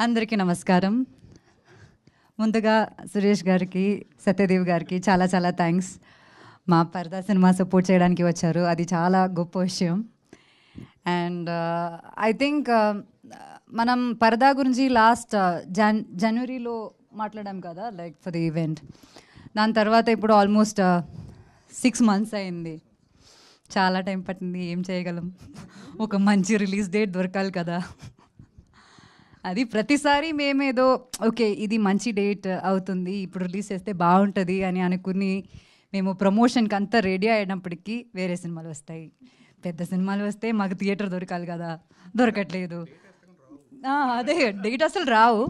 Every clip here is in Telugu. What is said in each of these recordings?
అందరికీ నమస్కారం. ముందుగా సురేష్ గారికి, సత్యదేవ్ గారికి చాలా చాలా థ్యాంక్స్. మా పరదా సినిమా సపోర్ట్ చేయడానికి వచ్చారు, అది చాలా గొప్ప విషయం. అండ్ ఐ థింక్ మనం పరదా గురించి లాస్ట్ జనవరిలో మాట్లాడాం కదా, లైక్ ఫర్ ది ఈవెంట్. దాని తర్వాత ఇప్పుడు ఆల్మోస్ట్ 6 months అయింది. చాలా టైం పట్టింది. ఏం చేయగలం, ఒక మంచి రిలీజ్ డేట్ దొరకాలి కదా. అది ప్రతిసారి మేమేదో ఓకే ఇది మంచి డేట్ అవుతుంది, ఇప్పుడు రిలీజ్ చేస్తే బాగుంటుంది అని అనుకుని మేము ప్రమోషన్కి అంతా రెడీ అయినప్పటికీ వేరే సినిమాలు వస్తాయి. పెద్ద సినిమాలు వస్తే మాకు థియేటర్ దొరకాలి కదా, దొరకట్లేదు. అదే డేట్ అసలు రావు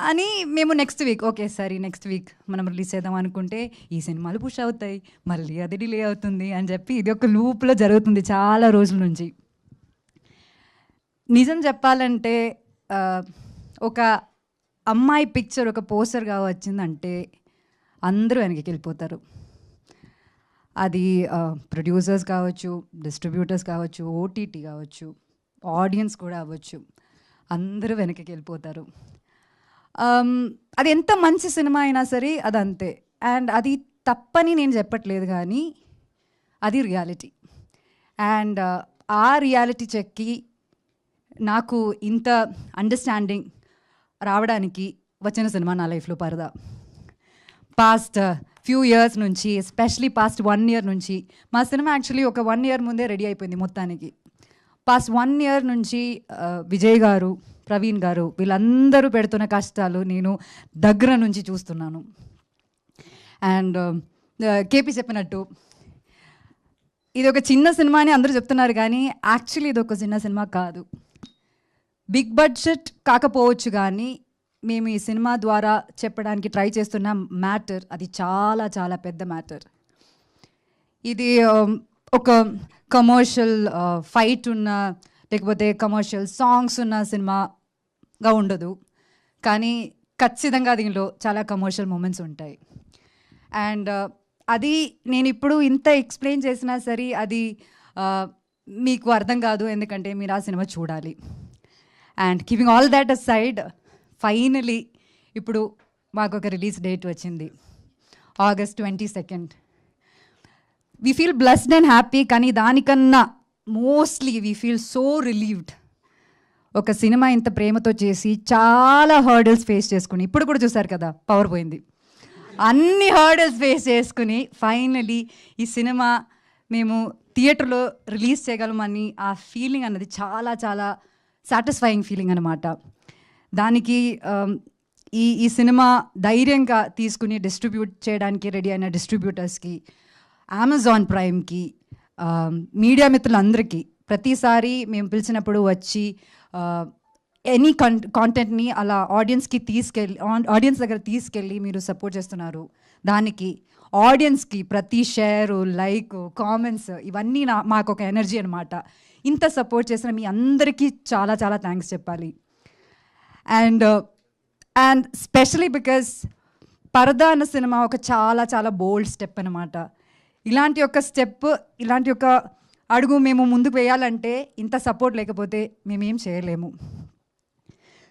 అని మేము నెక్స్ట్ వీక్ ఓకే సరే నెక్స్ట్ వీక్ మనం రిలీజ్ చేద్దాం అనుకుంటే ఈ సినిమాలు పుష్ అవుతాయి, మళ్ళీ అది డిలే అవుతుంది అని చెప్పి ఇది ఒక లూప్లో జరుగుతుంది చాలా రోజుల నుంచి. నిజం చెప్పాలంటే ఒక అమ్మాయి పిక్చర్ ఒక పోస్టర్గా వచ్చిందంటే అందరూ వెనక్కి వెళ్ళిపోతారు. అది ప్రొడ్యూసర్స్ కావచ్చు, డిస్ట్రిబ్యూటర్స్ కావచ్చు, ఓటీటీ కావచ్చు, ఆడియన్స్ కూడా అవ్వచ్చు, అందరూ వెనక్కి వెళ్ళిపోతారు. అది ఎంత మంచి సినిమా అయినా సరే అది అంతే. అండ్ అది తప్పని నేను చెప్పట్లేదు, కానీ అది రియాలిటీ. అండ్ ఆ రియాలిటీ చెక్కి నాకు ఇంత అండర్స్టాండింగ్ రావడానికి వచ్చిన సినిమా నా లైఫ్లో పరదా. పాస్ట్ ఫ్యూ ఇయర్స్ నుంచి, ఎస్పెషలీ పాస్ట్ 1 year నుంచి, మా సినిమా యాక్చువల్లీ ఒక 1 year ముందే రెడీ అయిపోయింది మొత్తానికి. పాస్ట్ 1 year నుంచి విజయ్ గారు, ప్రవీణ్ గారు వీళ్ళందరూ పెడుతున్న కష్టాలు నేను దగ్గర నుంచి చూస్తున్నాను. అండ్ కేపీ చెప్పినట్టు ఇది ఒక చిన్న సినిమా అని అందరూ చెప్తున్నారు, కానీ యాక్చువల్లీ ఇది ఒక చిన్న సినిమా కాదు. బిగ్ బడ్జెట్ కాకపోవచ్చు, కానీ మేము ఈ సినిమా ద్వారా చెప్పడానికి ట్రై చేస్తున్న మ్యాటర్ అది చాలా చాలా పెద్ద మ్యాటర్. ఇది ఒక కమర్షియల్ ఫైట్ ఉన్న లేకపోతే కమర్షియల్ సాంగ్స్ ఉన్న సినిమాగా ఉండదు, కానీ ఖచ్చితంగా దీనిలో చాలా కమర్షియల్ మూమెంట్స్ ఉంటాయి. అండ్ అది నేను ఇప్పుడు ఇంత ఎక్స్ప్లెయిన్ చేసినా సరే అది మీకు అర్థం కాదు, ఎందుకంటే మీరు ఆ సినిమా చూడాలి. And keeping all that aside, finally ఇప్పుడు మాకు ఒక రిలీజ్ డేట్ వచ్చింది, August 22nd. We feel blessed and happy, కానీ దానికన్నా mostly we feel so relieved. ఒక సినిమా ఇంత ప్రేమతో చేసి చాలా హర్డల్స్ ఫేస్ చేసుకుని, ఇప్పుడు కూడా చూసారు కదా పవర్ పోయింది, అన్ని హర్డల్స్ ఫేస్ చేసుకుని ఫైనలీ ఈ సినిమా మేము థియేటర్లో రిలీజ్ చేయగలమని ఆ ఫీలింగ్ అన్నది చాలా చాలా సాటిస్ఫైయింగ్ ఫీలింగ్ అన్నమాట. దానికి ఈ సినిమా ధైర్యంగా తీసుకుని డిస్ట్రిబ్యూట్ చేయడానికి రెడీ అయిన డిస్ట్రిబ్యూటర్స్కి, అమెజాన్ ప్రైమ్కి, మీడియా మిత్రులందరికీ, ప్రతిసారి మేము పిలిచినప్పుడు వచ్చి ఎనీ కాంటెంట్ని అలా ఆడియన్స్ దగ్గర తీసుకెళ్ళి మీరు సపోర్ట్ చేస్తున్నారు. దానికి ఆడియన్స్కి ప్రతి షేరు, లైక్, కామెంట్స్ ఇవన్నీ మాకు ఒక ఎనర్జీ అనమాట. ఇంత సపోర్ట్ చేసిన మీ అందరికీ చాలా చాలా థ్యాంక్స్ చెప్పాలి. అండ్ స్పెషలీ బికాస్ పరదా అన్న సినిమా ఒక చాలా చాలా బోల్డ్ స్టెప్ అనమాట. ఇలాంటి ఒక స్టెప్, ఇలాంటి ఒక అడుగు మేము ముందుకు వేయాలంటే ఇంత సపోర్ట్ లేకపోతే మేమేం చేయలేము.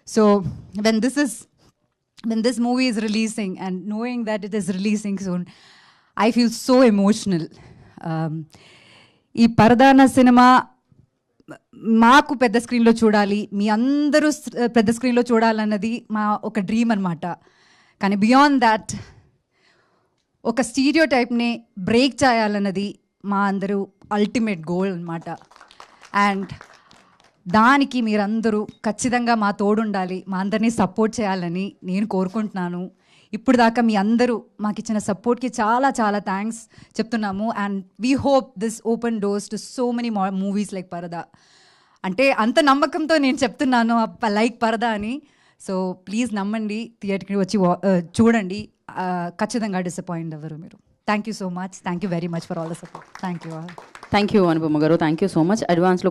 So when this movie is releasing and knowing that it is releasing soon, I feel so emotional. ఈ పరదా అన్న సినిమా మాకు పెద్ద స్క్రీన్లో చూడాలి, మీ అందరూ పెద్ద స్క్రీన్లో చూడాలన్నది మా ఒక డ్రీమ్ అనమాట. కానీ బియాండ్ దాట్ ఒక స్టీరియో టైప్ని బ్రేక్ చేయాలన్నది మా అందరూ అల్టిమేట్ గోల్ అనమాట. అండ్ దానికి మీరందరూ ఖచ్చితంగా మా తోడుండాలి, మా అందరినీ సపోర్ట్ చేయాలని నేను కోరుకుంటున్నాను. ఇప్పుడు దాకా మీ అందరూ మాకు ఇచ్చిన సపోర్ట్కి చాలా చాలా థ్యాంక్స్ చెప్తున్నాము. And we hope this open doors to so many movies like పరదా. అంటే అంత నమ్మకంతో నేను చెప్తున్నాను లైక్ పరదా అని. సో ప్లీజ్ నమ్మండి, థియేటర్కి వచ్చి చూడండి, ఖచ్చితంగా డిసప్పాయింట్ అవ్వరు మీరు. Thank you so much, thank you very much for all the support. Thank you Anupama గారు, థ్యాంక్ యూ సో మచ్. అడ్వాన్స్లో